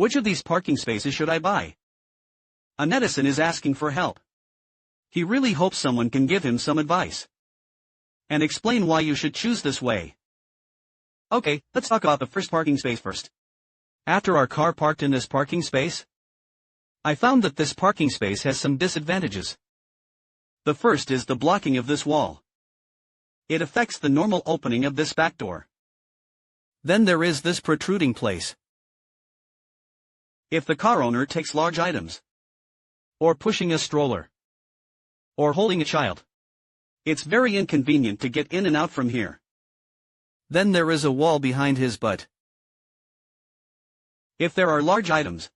Which of these parking spaces should I buy? A netizen is asking for help. He really hopes someone can give him some advice and explain why you should choose this way. Okay, let's talk about the first parking space first. After our car parked in this parking space, I found that this parking space has some disadvantages. The first is the blocking of this wall. It affects the normal opening of this back door. Then there is this protruding place. If the car owner takes large items, or pushing a stroller, or holding a child, it's very inconvenient to get in and out from here. Then there is a wall behind his butt. If there are large items,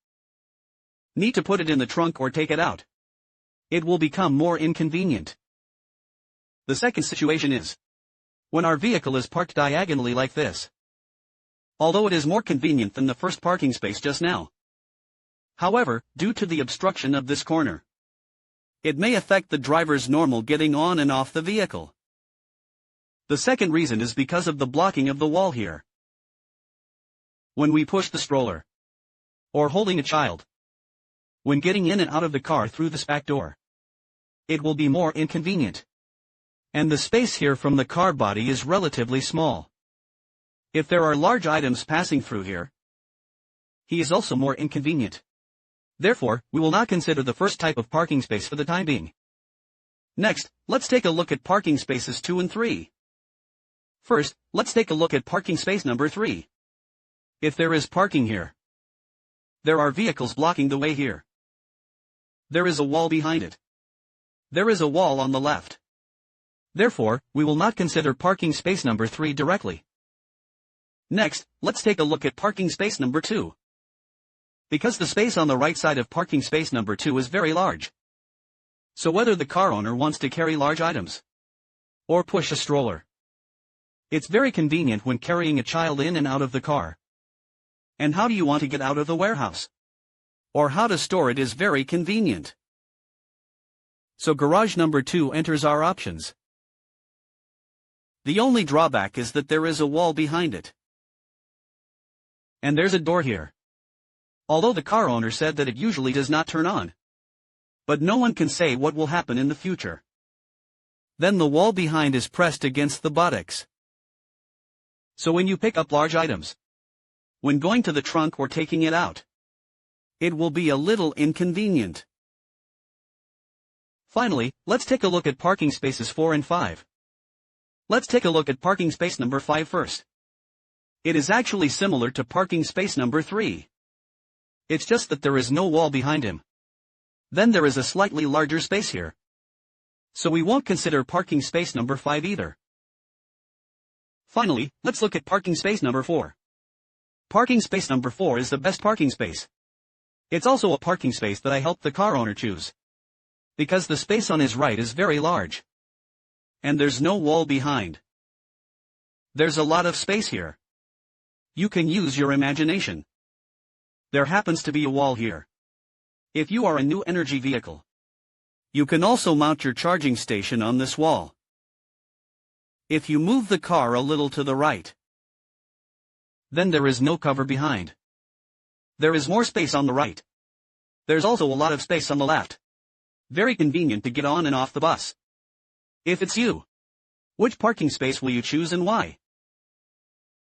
need to put it in the trunk or take it out, it will become more inconvenient. The second situation is when our vehicle is parked diagonally like this. Although it is more convenient than the first parking space just now. However, due to the obstruction of this corner, it may affect the driver's normal getting on and off the vehicle. The second reason is because of the blocking of the wall here. When we push the stroller, or holding a child, when getting in and out of the car through this back door, it will be more inconvenient. And the space here from the car body is relatively small. If there are large items passing through here, he is also more inconvenient. Therefore, we will not consider the first type of parking space for the time being. Next, let's take a look at parking spaces 2 and 3. First, let's take a look at parking space number 3. If there is parking here, there are vehicles blocking the way here. There is a wall behind it. There is a wall on the left. Therefore, we will not consider parking space number 3 directly. Next, let's take a look at parking space number 2. Because the space on the right side of parking space number 2 is very large. So whether the car owner wants to carry large items, or push a stroller, it's very convenient when carrying a child in and out of the car. And how do you want to get out of the warehouse? Or how to store it is very convenient. So garage number 2 enters our options. The only drawback is that there is a wall behind it. And there's a door here. Although the car owner said that it usually does not turn on. But no one can say what will happen in the future. Then the wall behind is pressed against the buttocks. So when you pick up large items, when going to the trunk or taking it out, it will be a little inconvenient. Finally, let's take a look at parking spaces 4 and 5. Let's take a look at parking space number 5 first. It is actually similar to parking space number 3. It's just that there is no wall behind him. Then there is a slightly larger space here. So we won't consider parking space number 5 either. Finally, let's look at parking space number 4. Parking space number 4 is the best parking space. It's also a parking space that I helped the car owner choose. Because the space on his right is very large. And there's no wall behind. There's a lot of space here. You can use your imagination. There happens to be a wall here. If you are a new energy vehicle, you can also mount your charging station on this wall. If you move the car a little to the right, then there is no cover behind. There is more space on the right. There's also a lot of space on the left. Very convenient to get on and off the bus. If it's you, which parking space will you choose and why?